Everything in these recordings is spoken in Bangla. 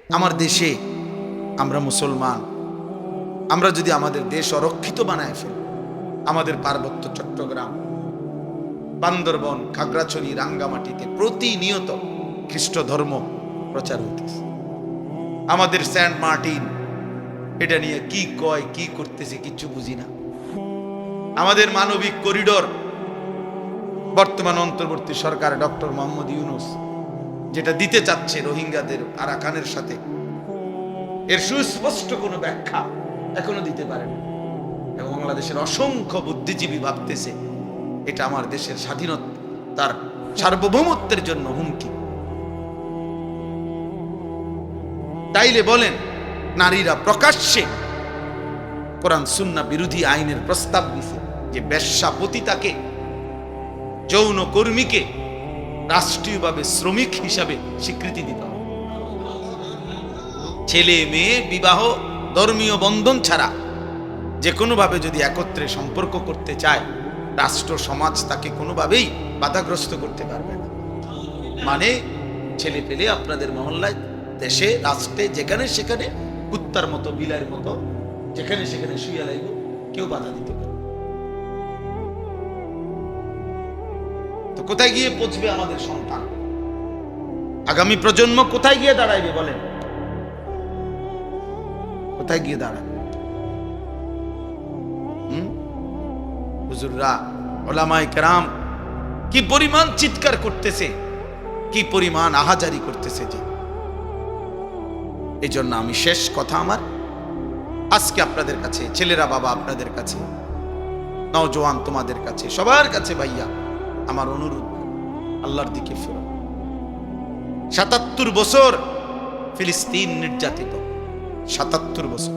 আমার দেশে আমরা মুসলমান, আমরা যদি আমাদের দেশ অরক্ষিত বানায় ফেলি, আমাদের পার্বত্য চট্টগ্রাম, বান্দরবন, খাগড়াছড়ি, রাঙ্গামাটিতে প্রতিনিয়ত খ্রিস্ট ধর্ম প্রচার হইতেছে। আমাদের সেন্ট মার্টিন এটা নিয়ে কি কয়, কি করতেছে কিচ্ছু বুঝি না। আমাদের মানবিক করিডোর বর্তমান অন্তর্বর্তী সরকার ডক্টর মোহাম্মদ ইউনূস যেটা দিতে চাচ্ছে রোহিঙ্গাদের আরাকানের সাথে, এর সুস্পষ্ট কোনো ব্যাখ্যা এখনো দিতে পারেন। এবং বাংলাদেশের অসংখ্য বুদ্ধিজীবী ভাবতেছে এটা আমার দেশের স্বাধীনতা, তার সার্বভৌমত্বের জন্য হুমকি। তাইলে বলেন, নারীরা প্রকাশ্যে কোরআন সুন্নাহ বিরোধী আইনের প্রস্তাব দিছে যে বেশ্যাপতিতাকে, যৌন কর্মীকে রাষ্ট্রীয়ভাবে শ্রমিক হিসাবে স্বীকৃতি দিতে হবে। ছেলে মেয়ে বিবাহ ধর্মীয় বন্ধন ছাড়া যে কোনোভাবে যদি একত্রে সম্পর্ক করতে চায়, রাষ্ট্র সমাজ তাকে কোনোভাবেই বাধাগ্রস্ত করতে পারবে না। মানে ছেলে পেলে আপনাদের মহল্লায়, দেশে, রাষ্ট্রে, যেখানে সেখানে কুত্তার মতো, বিলাইয়ের মতো যেখানে সেখানে শুয়ে লাগবে, কেউ বাধা দিতে পারে। তো কোথায় গিয়ে পৌঁছবে আমাদের সন্তান? আগামী প্রজন্ম কোথায় গিয়ে দাঁড়াইবে বলেন? কোথায় গিয়ে দাঁড়াবে? হুজুররা, ওলামায়ে কেরাম কি পরিমাণ চিৎকার করতেছে, কি পরিমাণ আহাজারি করতেছে। যে এই জন্য আমি শেষ কথা আমার আজকে আপনাদের কাছে, ছেলেরা বাবা আপনাদের কাছে, নওজোয়ান তোমাদের কাছে, সবার কাছে ভাইয়া আমার অনুরোধ, আল্লাহর দিকে ফেরো। ৭৭ বছর ফিলিস্তিন নির্যাতিত, ৭৭ বছর,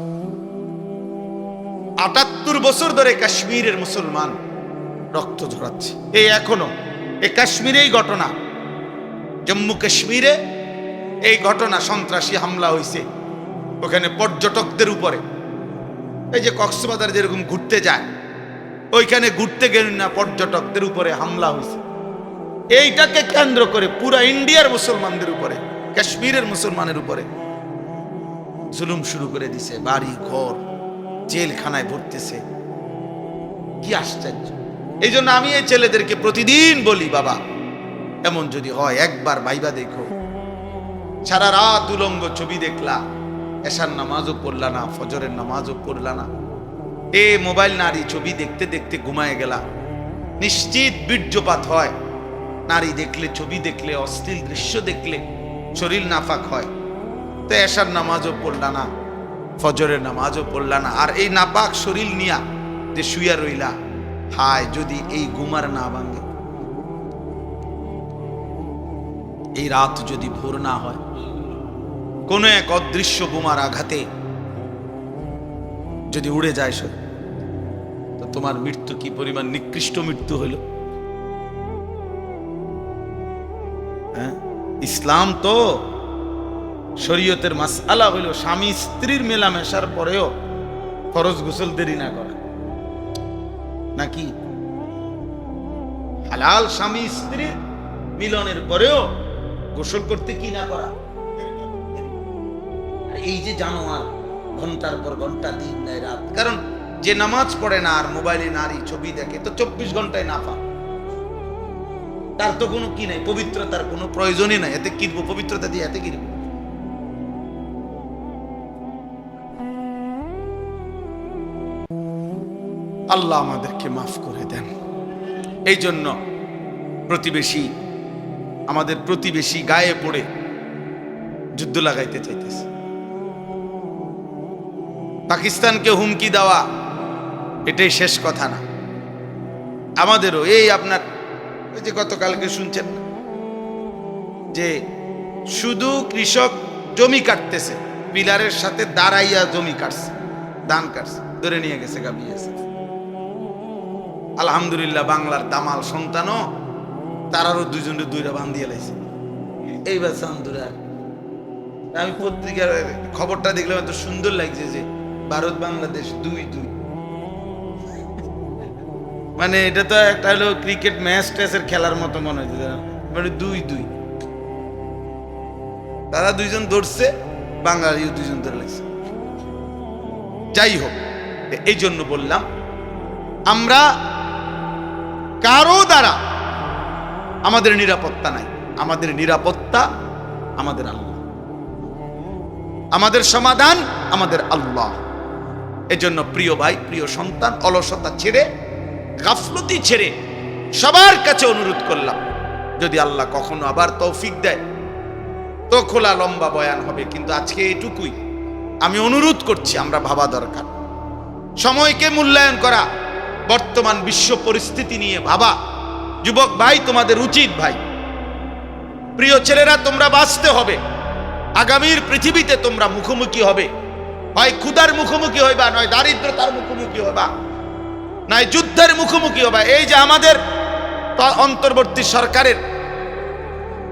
৭৮ বছর ধরে কাশ্মীরের মুসলমান রক্ত ঝরাচ্ছে। এই এখনো এই কাশ্মীরেই ঘটনা, জম্মু কাশ্মীরে এই ঘটনা, সন্ত্রাসী হামলা হয়েছে ওখানে পর্যটকদের উপরে। এই যে কক্সবাজার যেরকম ঘুরতে যায়, ওইখানে ঘুরতে গেলেন না, পর্যটকদের উপরে হামলা হয়েছে। এইটাকে কেন্দ্র করে পুরা ইন্ডিয়ার মুসলমানদের উপরে, কাশ্মীরের মুসলমানের উপরে জুলুম শুরু করে দিছে। বাড়ি ঘর জেলখানায় ভরতেছে। কি আশ্চর্য! এই জন্য আমি এই ছেলেদেরকে প্রতিদিন বলি, বাবা এমন যদি হয় একবার ভাইবা দেখো। সারা রাত উলঙ্গ ছবি দেখলা, এশার নামাজও পড়লা না, ফজরের নামাজও পড়লা না, এ মোবাইল নারী ছবি দেখতে দেখতে ঘুমায় গেলা, নিশ্চিত বীর্যপাত হয়। নারী দেখলে, ছবি দেখলে, অশ্লীল দৃশ্য দেখলে শরীর নাফাক হয়। তো এশার নামাজও পড়লা না, ফজরের নামাজও পড়লা না, আর এই নাপাক শরীর নিয়া যে শুয়া রইলা, হায় যদি এই ঘুমার না ভাঙে, এই রাত যদি ভোর না হয়, কোন এক অদৃশ্য বোমার আঘাতে যদি উড়ে যায় শরীর, তো তোমার মৃত্যু কি পরিমাণ নিকৃষ্ট মৃত্যু হইল। হ্যাঁ, ইসলাম তো শরীয়তের মাসআলা হইল স্বামী স্ত্রীর মেলামেশার পরেও ফরজ গোসল দেরি না করা, নাকি হালাল স্বামী স্ত্রীর মিলনের পরেও গোসল করতে কি না করা। এই যে জানোয়ার ঘন্টার পর ঘন্টা, দিন নাই রাত, কারণ যে নামাজ পড়ে না আর মোবাইলে নারী ছবি দেখে, তো 24 ঘন্টায় নাফা, তার তো কোনো কি নাই, পবিত্রতার কোনো প্রয়োজনই নাই। এতে কিনবো পবিত্রতা দিয়ে, এতে কিনবো। আল্লাহ আমাদেরকে মাফ করে দেন। এই জন্য আমাদের প্রতিবেশী গায়ে পড়ে যুদ্ধ লাগাইতে চাইতেছে। পাকিস্তানকে হুমকি দেওয়া এটাই শেষ কথা না, আমাদেরও এই আপনার ওই যে গতকালকে শুনছেন যে শুধু কৃষক জমি কাটতেছে, পিলারের সাথে দাঁড়াইয়া জমি কাটছে, ধান কাটছে, ধরে নিয়ে গেছে গাবিয়েছে। আলহামদুলিল্লাহ বাংলার দামাল সন্তানও তারারও দুইটা বান্ধিয়ে লাইছে। এইবার চান্দুরা, আমি পত্রিকার খবরটা দেখলাম, এত সুন্দর লাগছে যে ভারত বাংলাদেশ 2-2, মানে এটা তো একটা হলো ক্রিকেট ম্যাচ ট্যাচের খেলার মতো মনে হচ্ছে, মানে 2-2। তারা দুইজন ধরছে, বাঙালিও দুজন ধরে লাগছে। যাই হোক, এই জন্য বললাম আমরা কারো দ্বারা আমাদের নিরাপত্তা নাই। আমাদের নিরাপত্তা আমাদের আল্লাহ, আমাদের সমাধান আমাদের আল্লাহ। এজন্য প্রিয় ভাই, প্রিয় সন্তান, অলসতা ছেড়ে, গাফলতি ছেড়ে সবার কাছে অনুরোধ করলাম, যদি আল্লাহ কখনো আবার তৌফিক দেয় তো খোলা লম্বা বয়ান হবে, কিন্তু আজকে এটুকুই আমি অনুরোধ করছি, আমরা ভাবা দরকার, সময়কে মূল্যায়ন করা, বর্তমান বিশ্ব পরিস্থিতি নিয়ে ভাবা। যুবক ভাই, তোমাদের উচিত ভাই, প্রিয় ছেলেরা, তোমরা বাঁচতে হবে। আগামীর পৃথিবীতে তোমরা মুখোমুখি হবে, হয় ক্ষুধার মুখোমুখি হইবা, নয় দারিদ্রতার মুখোমুখি হইবা, নয় যুদ্ধের মুখোমুখি হইবা। এই যে আমাদের অন্তর্বর্তী সরকারের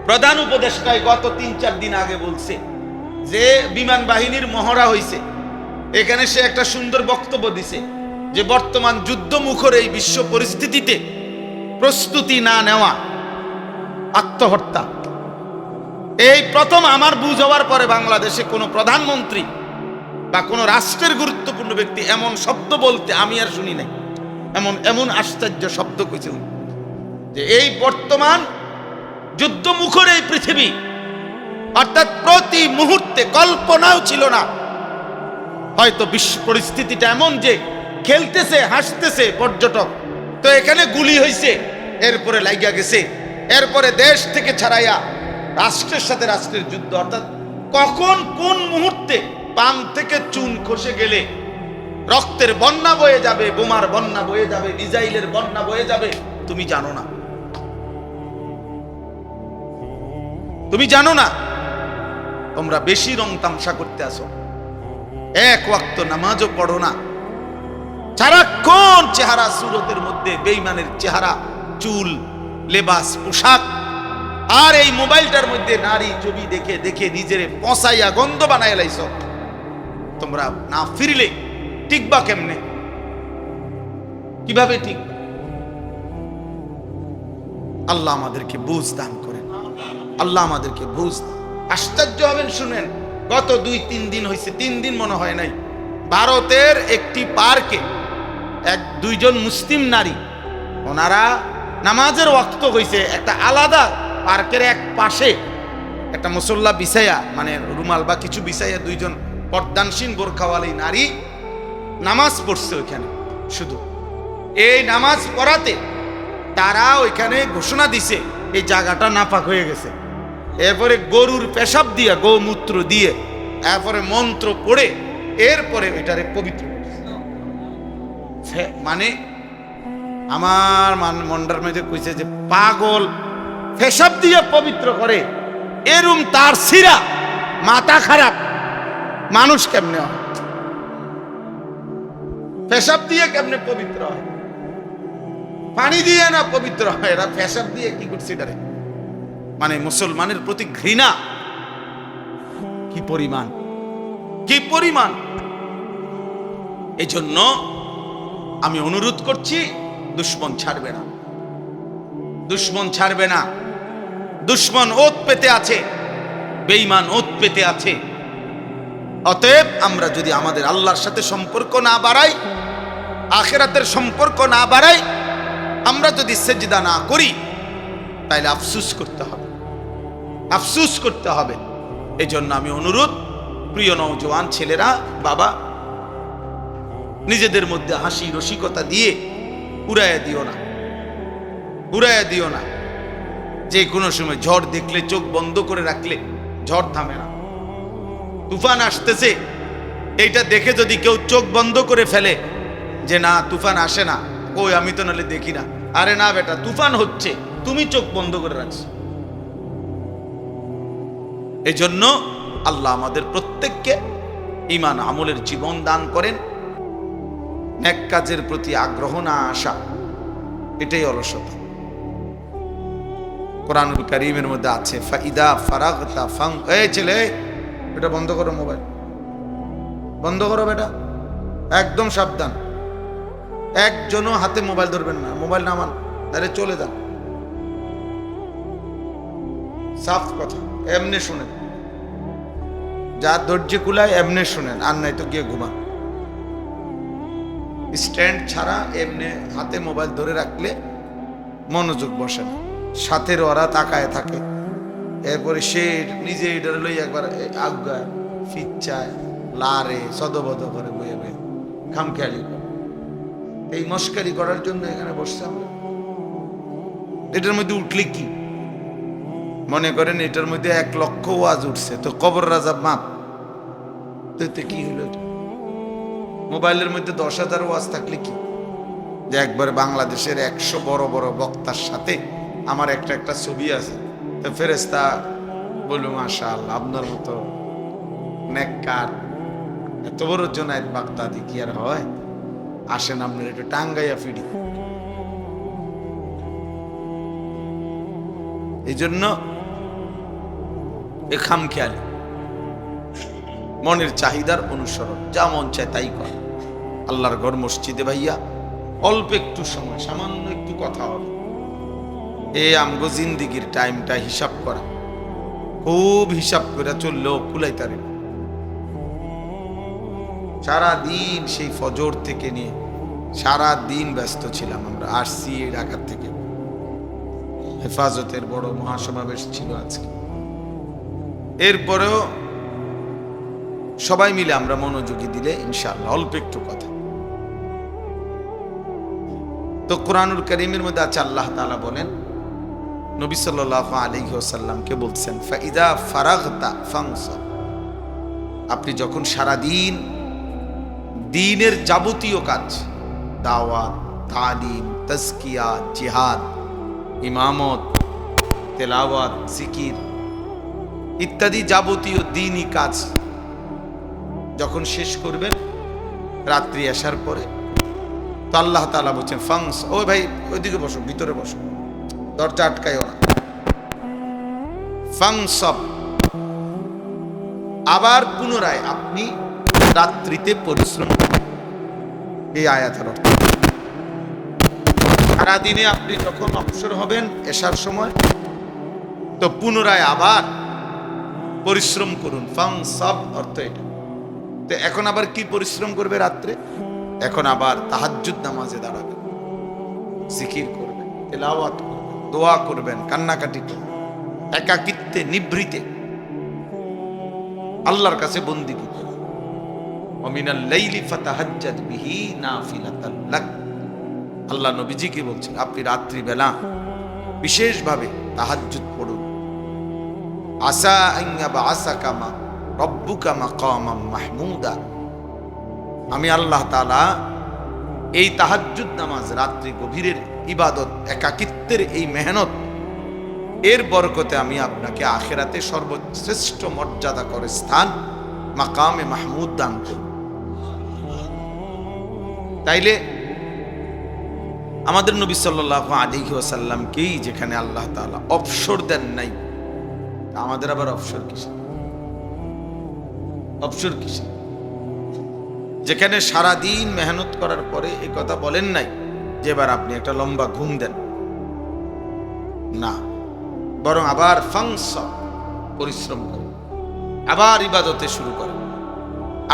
প্রধান উপদেষ্টায় গত 3-4 দিন আগে বলছে যে বিমান বাহিনীর মহড়া হইছে, এখানে সে একটা সুন্দর বক্তব্য দিছে যে বর্তমান যুদ্ধমুখর এই বিশ্ব পরিস্থিতিতে প্রস্তুতি না নেওয়া আত্মহত্যা। এই প্রথম আমার বুঝ হওয়ার পরে বাংলাদেশে কোনো প্রধানমন্ত্রী বা কোনো রাষ্ট্রের গুরুত্বপূর্ণ ব্যক্তি এমন শব্দ বলতে আমি আর শুনি নাই। এমন আশ্চর্য শব্দ কইছে যে এই বর্তমান যুদ্ধমুখর এই পৃথিবী, অর্থাৎ প্রতি মুহূর্তে কল্পনাও ছিল না, হয়তো বিশ্ব পরিস্থিতিটা এমন যে খেলতেছে হাসতেছে পর্যটক, তো এখানে গুলি হয়েছে, এরপরে লাইগা গেছে, এরপরে দেশ থেকে ছাড়াইয়া রাষ্ট্রের সাথে রাষ্ট্রের যুদ্ধ। অর্থাৎ কখন কোন মুহূর্তে পান থেকে চুন খসে গেলে রক্তের বন্যা বয়ে যাবে, বোমার বন্যা বয়ে যাবে, মিসাইলের বন্যা বয়ে যাবে, তুমি জানো না। তুমি জানো না। তোমরা বেশি রং তামসা করতে আসো, এক ওয়াক্ত নামাজও পড়ো না, সারাক্ষণ চেহারা সুরতের মধ্যে বেঈমানের চেহারা, চুল, লেবাস, পোশাক, আর এই মোবাইলটার মধ্যে নারী ছবি দেখে দেখে নিজের পচাইয়া গন্ধ বানায় লাইছ। তোমরা না ফিরলে টিকবা কেমনে? কিভাবে ঠিক? আল্লাহ আমাদেরকে বুঝ দান করেন, আল্লাহ আমাদেরকে বুঝ। আশ্চর্য হবেন শুনেন, গত 2-3 দিন হয়েছে, 3 দিন মনে হয় নাই, ভারতের একটি পার্কে 1-2 মুসলিম নারী, ওনারা নামাজের ওয়াক্ত হয়েছে, একটা আলাদা পার্কের এক পাশে একটা মুসল্লা বিছাইয়া, মানে রুমাল বা কিছু বিছাইয়া 2 পর্দানসীন বোরখাওয়ালি নারী নামাজ পড়ছে ওইখানে। শুধু এই নামাজ পড়াতে তারা ওইখানে ঘোষণা দিছে এই জায়গাটা নাপাক হয়ে গেছে। এরপরে গরুর পেশাব দিয়ে, গোমূত্র দিয়ে, এরপরে মন্ত্র পড়ে এরপরে এটারে পবিত্র করছে। মানে আমার মন্ডার মধ্যে কইছে যে পাগল পেশাব দিয়ে পবিত্র করে, এরম তার সিরা মাথা খারাপ মানুষ কেমনে হয়? পেশাব দিয়ে কেমনে পবিত্র হয়? পানি দিয়ে না পবিত্র হয়, এরা পেশাব দিয়ে কি করছে এটারে? মানে মুসলমানের প্রতি ঘৃণা কি পরিমাণ, কি পরিমাণ! এই জন্য আমি অনুরোধ করছি, দুশ্মন ছাড়বে না, দুশ্মন ছাড়বে না। দুশ্মন ওত পেতে আছে, বেঈমান ওত পেতে আছে। অতএব আমরা যদি আমাদের আল্লাহর সাথে সম্পর্ক না বাড়াই, আখিরাতের সম্পর্ক না বাড়াই, আমরা যদি সেজদা না করি, তাইলে আফসোস করতে হবে, আফসোস করতে হবে। এই জন্য আমি অনুরোধ, প্রিয় নওজোয়ান ছেলেরা, বাবা, নিজেদের মধ্যে হাসি রসিকতা দিয়ে উড়াইয়া দিও না, উড়াইয়া দিও না। যে কোনো সময় ঝড় দেখলে চোখ বন্ধ করে রাখলে ঝড় থামে না। তুফান আসতেছে, এইটা দেখে যদি কেউ চোখ বন্ধ করে ফেলে যে না তুফান আসে না, কই আমি তো নালে দেখি না, আরে না বেটা, তুফান হচ্ছে, তুমি চোখ বন্ধ করে রাখছো। এই জন্য আল্লাহ আমাদের প্রত্যেককে ঈমান আমলের জীবন দান করেন। নেক কাজের প্রতি আগ্রহ না আসা, এটাই অলসতা। কোরআনুল কারীমের মধ্যে আছে, ফাইদা ফারাগতা ফাং। এই ছেলে, এটা বন্ধ করো, মোবাইল বন্ধ করো বেটা, একদম সাবধান। একজনও হাতে মোবাইল ধরবেন না, মোবাইল নামান, আরে চলে যান। সাফ কথা, এমনি শুনে যা ধৈর্য কুলায় এমনি শুনেন, আর নাই তো গিয়ে ঘুমান। স্ট্যান্ড ছাড়া এমনি হাতে মোবাইল ধরে রাখলে মনোযোগ বসে না, সাথের ওরা তাকায় থাকে, এরপরে সে নিজে এটার লই একবার আজ্ঞা ফিচ্ছায় লারে সদবদ করে বয়ে বয়ে খামখেয়ালি করে। এই মস্কারি করার জন্য এখানে বসছে আমরা। এটার মধ্যে উঠলে কি মনে করেন, এটার মধ্যে 1 লক্ষ ওয়াজ উঠছে, তো কবর রাজাব মাপ তো কি হলো? মোবাইলের মধ্যে 10,000 ওয়াজ থাকলে কি, যে একবার বাংলাদেশের 100 বড় বড় বক্তার সাথে আমার একটা ছবি আছে, তো ফেরেশতা বলল মাশাআল্লাহ আপনার মতো নেককার এত বড় জোনায়েত বাগদাদি কি আর হয়, আসেন আপনার একটু টাঙ্গাইয়া ফিরি। এই জন্য এ খামখেয়ালি, মনের চাহিদার অনুসরণ, যা মন চায় তাই কর। আল্লাহর ঘর মসজিদে ভাইয়া অল্প একটু সময়, সামান্য একটু কথা হবে, এই আমগো জিন্দিগির টাইমটা হিসাব করা, খুব হিসাব করে চললেও কুলাইতারে। সারা দিন সেই ফজর থেকে নিয়ে সারা দিন ব্যস্ত ছিলাম আমরা। আসছি ঢাকা থেকে, হেফাজতের বড় মহাসমাবেশ ছিল আজকে, এরপরেও সবাই মিলে আমরা মনোযোগী দিলে ইনশাআল্লাহ অল্প একটু কথা। তো কোরআনুল কারীমের মধ্যে আছে আল্লাহ তাআলা বলেন, নবী সাল্লাল্লাহু আলাইহি ওয়াসাল্লামকে বলছেন ফাইদা ফারাগতা ফানসাব, আপনি যখন সারা দিন দ্বীনের যাবতীয় কাজ, দাওয়াত, তালিম, তাজকিয়া, জিহাদ, ইমামত, তেলাওয়াত, জিকির ইত্যাদি যাবতীয় দ্বীনি কাজ যখন শেষ করবেন রাত্রি আসার পরে, তো আল্লাহ তাআলা বলছেন ফাংস, ও ভাই ওইদিকে বসো, ভিতরে বসো, দরজা আটকায় ওরা, ফাংসব, আবার পুনরায় আপনি রাত্রিতে পরিশ্রম করুন। এই আয়াতের অর্থ সারাদিনে আপনি যখন অবসর হবেন এশার সময়, তো পুনরায় আবার পরিশ্রম করুন। ফাংসব অর্থ এটা। তো এখন আবার কি পরিশ্রম করবে রাত্রে? এখন আবার তাহাজ্জুদ নামাজে দাঁড়াবেন, জিকির করবেন, তেলাওয়াত করবেন, দোয়া করবেন, কান্নাকাটি করবেন, একাকিত্বে নিভৃতে আল্লাহর কাছে বন্দিগি করবেন। ওমিনাল লাইলি ফাতাহাজ্জাদ বিহি নাফিলাতাল লাক, আল্লাহ নবীজিকে বলছেন আপনি রাত্রি বেলা বিশেষভাবে তাহাজ্জুদ পড়ুন। আসা আন ইয়াবআসাকা রব্বুকা মাকামাম মাহমুদা, আমি আল্লাহ তাআলা এই তাহাজ্জুদ নামাজ, রাত্রি গভীরের ইবাদত, একাকিত্বের এই মেহনত, এর বরকতে আমি আপনাকে আখিরাতে সর্বশ্রেষ্ঠ মর্যাদা করে স্থান মাকামে মাহমুদ দান করব। তাইলে আমাদের নবী সাল্লাল্লাহু আলাইহি ওয়াসাল্লামকেই যেখানে আল্লাহ তাআলা অবসর দেন নাই, আমাদের আবার অবসর কিসে? অবসর কিসে? যেখানে সারা দিন মেহনত করার পরে এই কথা বলেন নাই যে এবার আপনি একটা লম্বা ঘুম দেন, না, বরং আবার ফাংস, পরিশ্রম করেন, আবার ইবাদতে শুরু করেন,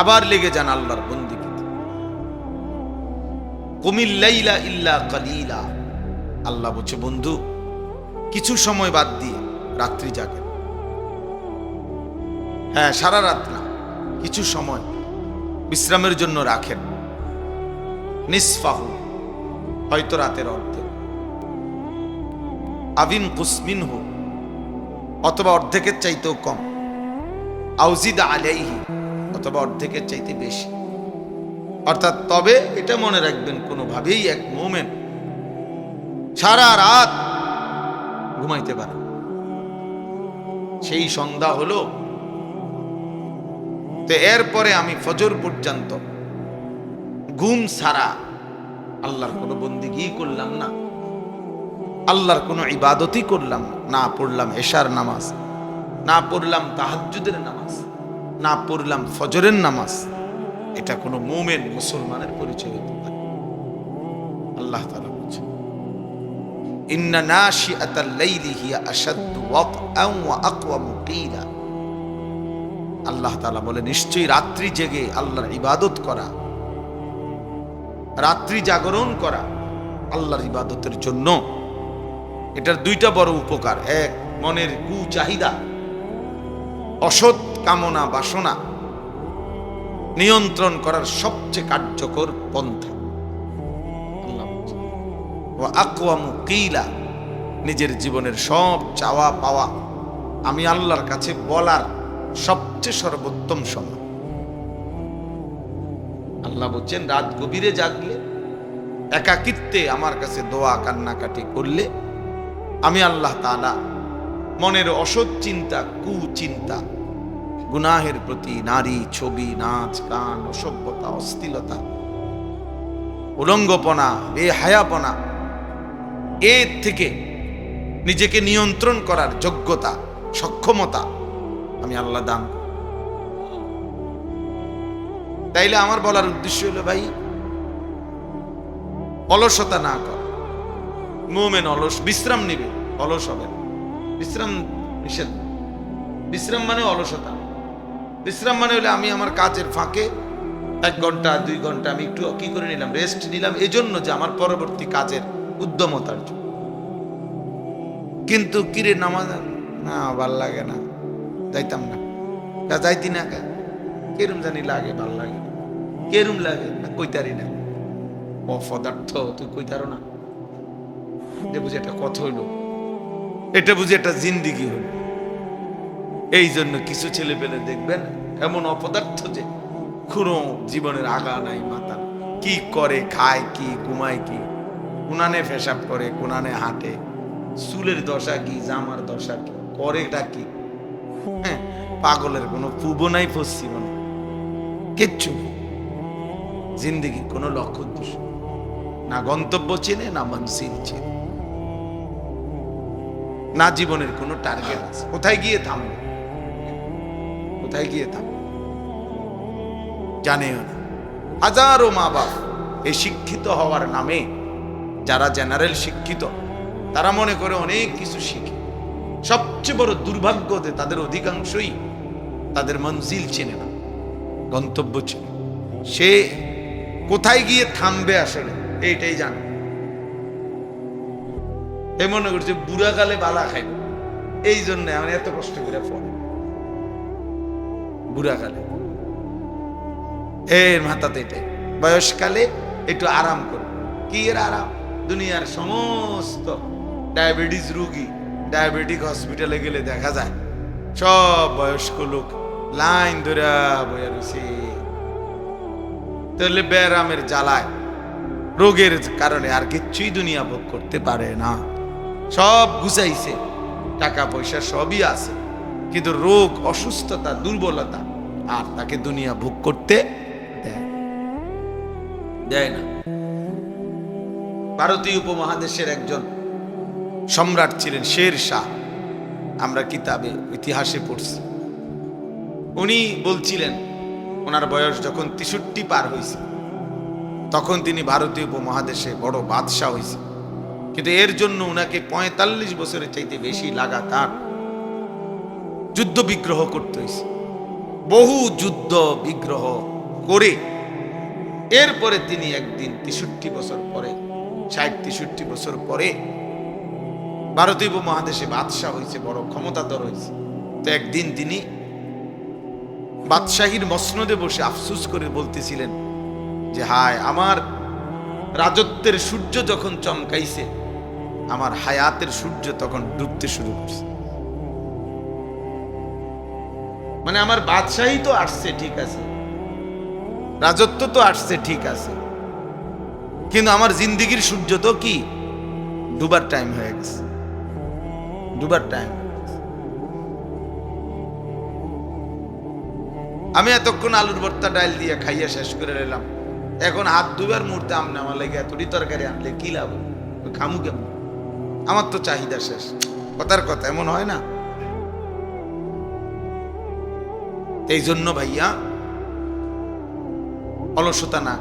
আবার লেগে যান আল্লাহর বন্দিগিতে। কুমিল লাইলা ইল্লা কালিলা, আল্লাহ বলছে বন্ধু কিছু সময় বাদ দিয়ে রাত্রি জাগেন। হ্যাঁ, সারা রাত না, কিছু সময় বিশ্রামের জন্য রাখেন। নিসফাহু, হয়তো রাতের অর্ধেক, আবিন কুসমিনহু, অথবা অর্ধেকের চাইতেও কম, আউজিদ আলাইহি, অথবা অর্ধেকের চাইতে বেশি। অর্থাৎ তবে এটা মনে রাখবেন, কোনোভাবেই এক মুমিন সারা রাত ঘুমাইতে পারে, সেই সন্ধ্যা হলো, তো এরপরে আমি ফজর পর্যন্ত ঘুম ছাড়া আল্লাহর কোনো বন্দিগি করলাম না, আল্লাহর কোনো ইবাদতই করলাম না, পড়লাম এশার নামাজ, না পড়লাম তাহাজ্জুদের নামাজ, না পড়লাম ফজরের নামাজ, এটা কোনো মুমিন মুসলমানের পরিচয় হতে পারে। আল্লাহ তাআলা বলেছেন ইন্না নাশিআতাল লাইলি হিয়া আশাদ্দু ওয়াতআন ওয়া আকওয়ামু কিলা, আল্লাহ তাআলা বলে নিশ্চয়ই রাত্রি জেগে আল্লাহর ইবাদত করা, রাত্রি জাগরণ করা আল্লাহর ইবাদতের জন্য, এটার দুইটা বড় উপকার। এক, মনের কুচাহিদা, অসৎ কামনা বাসনা নিয়ন্ত্রণ করার সবচেয়ে কার্যকর পন্থা। ওয়া আকওয়ামু কিলা, নিজের জীবনের সব চাওয়া পাওয়া আমি আল্লাহর কাছে বলার সবচেয়ে সর্বোত্তম সময়। আল্লাহ বলছেন রাত গভীরে জাগলে, একাকিত্বে আমার কাছে দোয়া কান্নাকাটি করলে আমি আল্লাহ তাআলা মনের অসৎ চিন্তা, কুচিন্তা, গুনাহের প্রতি, নারী, ছবি, নাচ, গান, অসভ্যতা, অশ্লীলতা, উলঙ্গপনা, বেহায়াপনা, এর থেকে নিজেকে নিয়ন্ত্রণ করার যোগ্যতা, সক্ষমতা আমি আল্লাহ দান করি। তাইলে আমার বলার উদ্দেশ্য হলো ভাই, অলসতা না কর। মুমিন অলস, বিশ্রাম নিবে, অলস হবে না। বিশ্রাম নিষেধ। বিশ্রাম মানে অলসতা। বিশ্রাম মানে হলে আমি আমার কাজের ফাঁকে 1 ঘন্টা 2 ঘন্টা আমি একটু কি করে নিলাম, রেস্ট নিলাম, এজন্য যে আমার পরবর্তী কাজের উদ্যমতার জন্য। কিন্তু কিরে নামাজ না ভাল লাগে না, যাইতাম না, যাইতি না, কেরম জানি লাগে, ভাল লাগে, কেরম লাগে না, কইতারি না। অপদার্থ, তুই কইতারো না, এটা বুঝি একটা কথা হইলো, এটা বুঝি একটা জিন্দিগি হইল। এই জন্য কিছু ছেলে পেলে দেখবেন এমন অপদার্থ যে কোনো জীবনের আগা নাই, মাথা, কি করে, খায় কি, ঘুমায় কি, কোনানে পেশাব করে, কোনানে হাঁটে, চুলের দশা কি, জামার দশা কি, করেটা কি, হ্যাঁ, পাগলের কোনো পূব নাই, পশ্চিম নাই, কিচ্ছু জিন্দিগি কোনো লক্ষ্য উদ্দেশ্য না, গন্তব্য চেনে না, মনসিল চেনে না, জীবনের কোনো টার্গেট আছে, কোথায় গিয়ে থামবে, কোথায় গিয়ে থামবে জানেও না। হাজারো মা বাপ এই শিক্ষিত হওয়ার নামে, যারা জেনারেল শিক্ষিত, তারা মনে করে অনেক কিছু শিখে। সবচেয়ে বড় দুর্ভাগ্য যে তাদের অধিকাংশই তাদের মঞ্জিল চেনে না, গন্তব্য চেনে, সে কোথায় গিয়ে থামবে আসলে এইটাই জানে। এ মনে করছে বুড়া কালে বালা খাইব, এই জন্য আমি এত কষ্ট করে পড়ে বুড়া কালে, এর মাথাতে এটাই, বয়সকালে একটু আরাম করবে। কি এর আরাম? দুনিয়ার সমস্ত ডায়াবেটিস রোগী, ডায়াবেটিক হসপিটালে গেলে দেখা যায় সব বয়স্ক লোক লাইন ধরে বইয়া রয়েছে। তাহলে ব্যারামের জ্বালায়, রোগের কারণে আর কিচ্ছুই দুনিয়া ভোগ করতে পারে না। সব গুছাইছে, টাকা পয়সা সবই আছে, কিন্তু রোগ, অসুস্থতা, দুর্বলতা আর তাকে দুনিয়া ভোগ করতে দেয় না। ভারতীয় উপমহাদেশের একজন সম্রাট ছিলেন শের শাহ, আমরা কিতাবে ইতিহাসে পড়ছি। উনি বলছিলেন ওনার বয়স যখন 63 পার হয়েছে, তখন তিনি ভারতীয় উপমহাদেশে বড় বাদশাহ হয়েছে। কিন্তু এর জন্য উনাকে 45 বছরের চাইতে বেশি লাগাতার যুদ্ধ বিগ্রহ করতে হয়েছে। বহু যুদ্ধ বিগ্রহ করে এরপরে তিনি একদিন 63 বছর পরে, 60-63 বছর পরে ভারতীয় উপমহাদেশে বাদশাহ হয়েছে, বড় ক্ষমতাধর হয়েছে। তো একদিন তিনি বাদশাহীর মসনদে বসে আফসোস করে বলতেছিলেন যে হায়, আমার রাজত্বের সূর্য যখন চমকাইছে, আমার হায়াতের সূর্য তখন ডুবতে শুরু করছে। মানে আমার বাদশাহী তো আসছে ঠিক আছে, রাজত্ব তো আসছে ঠিক আছে, কিন্তু আমার জিন্দিগির সূর্য তো কি ডুবার টাইম হয়ে গেছে, ডুবার টাইম। আমি এতক্ষণ আলুর ভর্তা ডাল দিয়ে খাইয়া শেষ করে নিলাম, এখন হাত দুবার মুহূর্তে আমনে আমার লেগে এতটি তরকারি আনলে কি লাভ, খামু কেমন? আমার তো চাহিদা শেষ। কথার কথা এমন হয় না? এই জন্য ভাইয়া অলসতা না,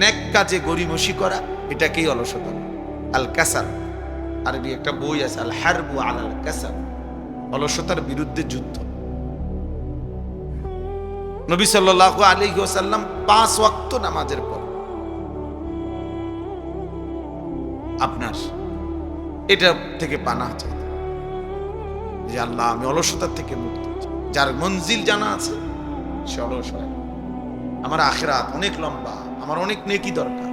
নেক কাজে গরিমসি করা, এটাকেই অলসতা না। আল কাসাল, আরবি একটা বই আছে, আল হারবু আলাল কাসাল, অলসতার বিরুদ্ধে যুদ্ধ। নবী সাল্লাল্লাহু আলাইহি ওয়াসাল্লাম 5 ওয়াক্ত নামাজের পর আপনার এটা থেকে পানাহ চাই যে আল্লাহ আমি অলসতার থেকে মুক্ত চাই। যার মঞ্জিল জানা আছে সে অলস হয়। আমার আখিরাত অনেক লম্বা, আমার অনেক নেকি দরকার,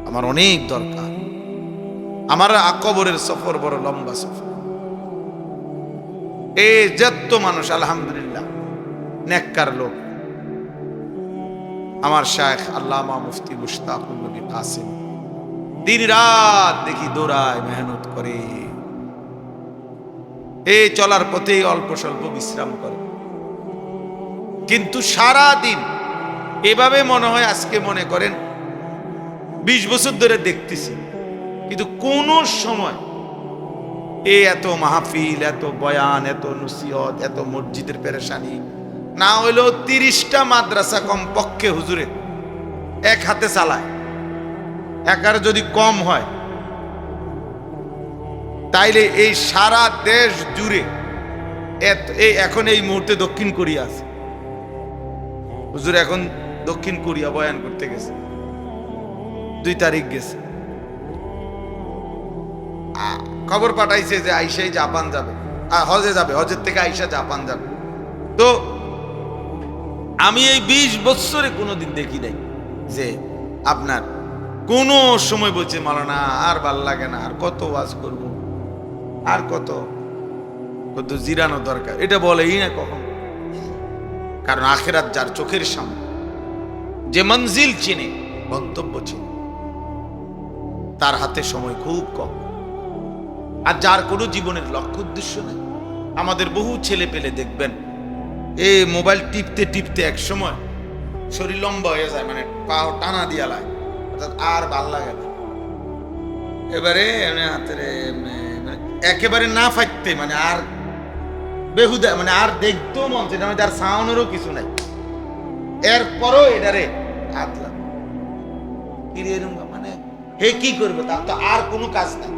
আমার অনেক দরকার, আমার কবরের সফর বড় লম্বা সফর। এই যত মানুষ আলহামদুলিল্লাহ নেককার লোক, আমার শায়েখ আল্লামা মুফতি মুশতাকুল নবী কাসেম দিন রাত দেখি দৌড়ায়, মেহনত করে, এই চলার পথে অল্প স্বল্প বিশ্রাম করে, কিন্তু সারা দিন এভাবে মনে হয় আজকে মনে করেন 20 বছর ধরে দেখতেছি, কিন্তু কোন সময় এত মাহফিল, এত বয়ান, এত নসিহত, এত মসজিদের পেরেশানি না হইলেও 30টা মাদ্রাসা কমপক্ষে হুজুরে এক হাতে চালায়। একার যদি কম হয় তাইলে এই সারা দেশ জুড়ে এখন এই মুহূর্তে দক্ষিণ কোরিয়া আছে, হুজুর এখন দক্ষিণ কোরিয়া বয়ান করতে গেছে, 2 তারিখ গেছে, খবর পাঠাইছে যে আইসাই জাপান যাবে, হজে যাবে, হজের থেকে আইসা জাপান যাবে। তো আমি এই 20 বছরে কোনোদিন দেখি নাই যে আপনার কোন সময় বলছে মাওলানা আর ভাল লাগে না, আর কত ওয়াজ করব, আর কত কত জিরানো দরকার, এটা বলেই না কখন। কারণ আখিরাত যার চোখের সামনে, যে মঞ্জিল চিনে, গন্তব্য চিনে, তার হাতে সময় খুব কম। আর যার কোনো জীবনের লক্ষ্য উদ্দেশ্য নেই, আমাদের বহু ছেলে পেলে দেখবেন এই মোবাইল টিপতে টিপতে এক সময় শরীর লম্বা হয়ে যায়, মানে পাও টানা দিয়া লাগে, অর্থাৎ আর ভাল লাগে না, এবারে একেবারে না ফাইতে, মানে আর বেহুদা, মানে আর দেখতেও মন চায় না, মানে তার সাউন্ডেরও কিছু নাই, এরপরও এটারে আতলা মানে হে কি করবে, তার তো আর কোনো কাজ নাই,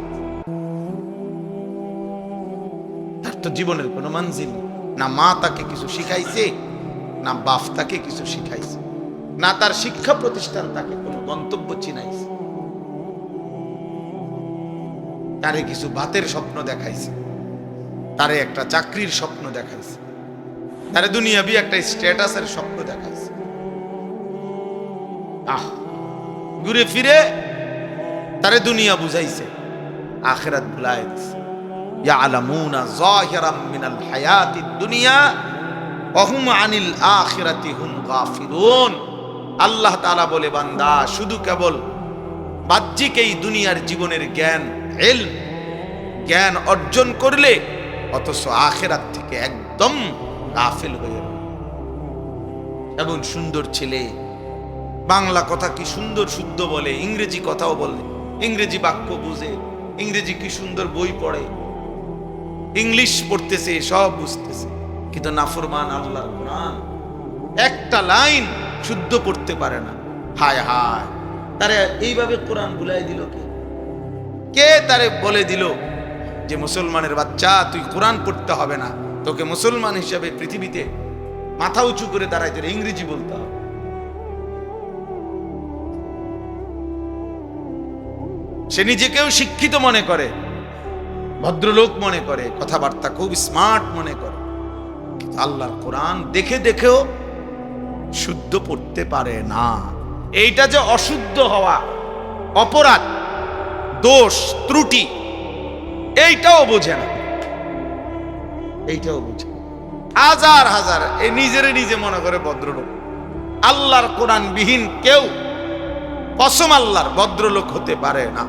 তার তো জীবনের কোনো মঞ্জিল না, মা তাকে কিছু শিখাইছে, না বাপ তাকে কিছু শিখাইছে, না তার শিক্ষা প্রতিষ্ঠান তাকে কোনো গন্তব্য চিনাইছে, তারে কিছু ভাতের স্বপ্ন দেখাইছে, তারে একটা চাকরির স্বপ্ন দেখাইছে, তারে দুনিয়াবি একটা স্ট্যাটাসের স্বপ্ন দেখাইছে। ঘুরে ফিরে তারে দুনিয়া বুঝাইছে, আখিরাত ভুলাই দিছে। ইয়ালামুনা যাহিরাম মিনাল হায়াতিদ দুনিয়া ওয়া হুম আনিল আখিরাতি হুম গাফিলুন। আল্লাহ তাআলা বলে, বান্দা শুধু কেবল বাহ্যিক এই দুনিয়ার জীবনের জ্ঞান, ইলম, জ্ঞান অর্জন করলে অথচ আখিরাত থেকে একদম গাফিল হয়ে গেল। এমন সুন্দর ছেলে, বাংলা কথা কি সুন্দর শুদ্ধ বলে, ইংরেজি কথাও বলে, ইংরেজি বাক্য বুঝে, ইংরেজি কি সুন্দর বই পড়ে, ইংলিশ পড়তেছে, সব বুঝতেছে, কিন্তু নাফরমান আল্লাহর কোরআন একটা লাইন শুদ্ধ পড়তে পারে না। হায় হায়, তারে এইভাবে কোরআন ভুলাই দিল কে? কে তারে বলে দিল যে মুসলমানের বাচ্চা তুই কোরআন পড়তে হবে না, তোকে মুসলমান হিসাবে পৃথিবীতে মাথা উঁচু করে দাঁড়াইতে ইংরেজি বলতে হবে। সে নিজেকেও শিক্ষিত মনে করে, ভদ্রলোক মনে করে, কথাবার্তা খুব স্মার্ট মনে করে, কিন্তু আল্লাহর কোরআন দেখে দেখেও শুদ্ধ পড়তে পারে না। এইটা যে অশুদ্ধ হওয়া, অপরাধ, দোষ, ত্রুটি, এইটাও বোঝে না, এইটাও বোঝে। হাজার হাজার এই নিজেরে নিজে মনে করে ভদ্রলোক, আল্লাহর কোরআন বিহীন কেউ কসম আল্লাহর ভদ্রলোক হতে পারে না।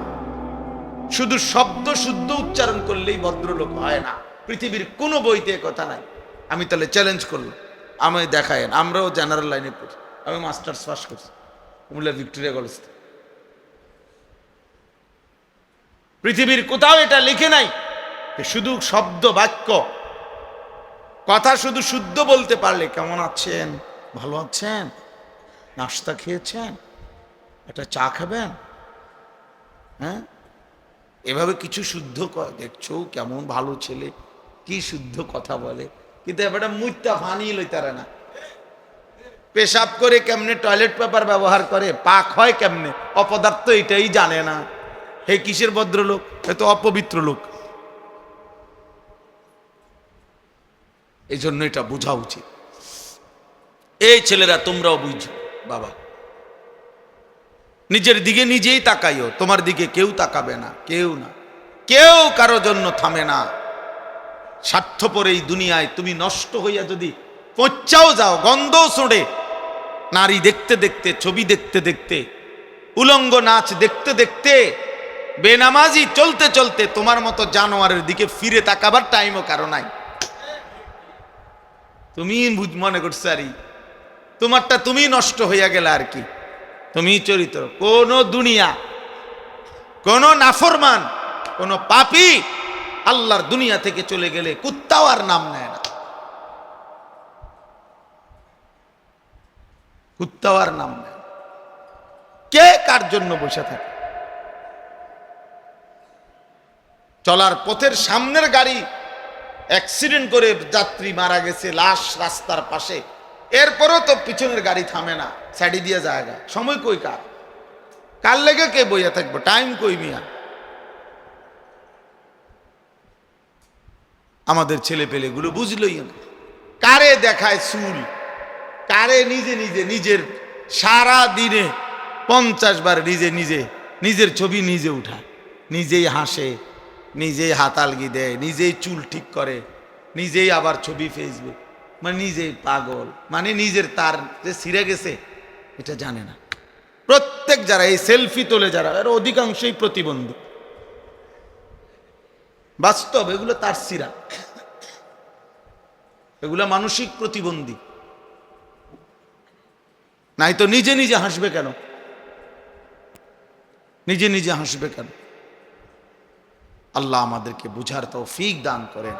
শুধু শব্দ শুদ্ধ উচ্চারণ করলেই ভদ্রলোক হয় না, পৃথিবীর কোনো বইতে কথা নাই। আমি তাহলে চ্যালেঞ্জ করলাম, আমি দেখায়েন, আমরাও জেনারেল লাইনে পড়ি, আমি মাস্টার্স পাস করছি কুমিল্লা ভিক্টোরিয়া কলেজ থেকে। পৃথিবীর কোথাও এটা লিখে নাই শুধু শব্দ বাক্য কথা শুধু শুদ্ধ বলতে পারলে, কেমন আছেন, ভালো আছেন, নাস্তা খেয়েছেন, একটা চা খাবেন, হ্যাঁ, এভাবে কিছু শুদ্ধ দেখছো, কেমন ভালো ছেলে, কি শুদ্ধ কথা বলে, কিন্তু এবারটা মুইতা ফানি লইতারে না, পেশাব করে কেমনে টয়লেট পেপার ব্যবহার করে, পাক হয় কেমনে, অপদার্থ এটাই জানে না। হে কিসের ভদ্রলোক, এ তো অপবিত্র লোক। এই জন্য এটা বোঝা উচিত। এই ছেলেরা তোমরাও বুঝো বাবা, নিজের দিকে নিজেই তাকাইও, তোমার দিকে কেউ তাকাবে না, কেউ না, কেউ কারো জন্য থামে না। স্বার্থপর এই দুনিয়ায় তুমি নষ্ট হইয়া যদি পচাও যাও, গন্ধও ছোড়ে, নারী দেখতে দেখতে, ছবি দেখতে দেখতে, উলঙ্গ নাচ দেখতে দেখতে, বেনামাজি চলতে চলতে তোমার মতো জানোয়ারের দিকে ফিরে তাকাবার টাইমও কারো নাই। তুমি মনে করছো আরে তোমারটা তুমি নষ্ট হইয়া গেলে আর কি, তুমি চরিত্র। কোন দুনিয়া, কোন নাফরমান, কোন পাপী আল্লাহর দুনিয়া থেকে চলে গেলে কুত্তাও আর নাম নেয় না, কুত্তাও আর নাম নেয়। কে কার জন্য বসে থাকে? চলার পথের সামনের গাড়ি অ্যাক্সিডেন্ট করে যাত্রী মারা গেছে, লাশ রাস্তার পাশে, এরপরও তো পিছনের গাড়ি থামে না, সাইডে দিয়ে জায়গা। সময় কই কার? কার লেগে কে বইয়া থাকবো? টাইম কই মিয়া? আমাদের ছেলে পেলে গুলো বুঝলই না। কারে দেখায় চুল, কারে নিজে নিজে নিজের সারা দিনে 50 বার নিজে নিজে নিজের ছবি নিজে উঠায়, নিজেই হাসে, নিজেই হাতালগি দেয়, নিজেই চুল ঠিক করে, নিজেই আবার ছবি ফেসবুক, মানে নিজেই পাগল, মানে নিজের তার যে ছিঁড়ে গেছে এটা জানে না। প্রত্যেক যারা এই সেলফি তোলে যারা, এর অধিকাংশই প্রতিবন্ধী। বাস্তব, এগুলো তার ছিঁড়া, এগুলো মানসিক প্রতিবন্ধী। নাই তো নিজে নিজে হাসবে কেন? নিজে নিজে হাসবে কেন? আল্লাহ আমাদেরকে বুঝার তৌফিক দান করেন।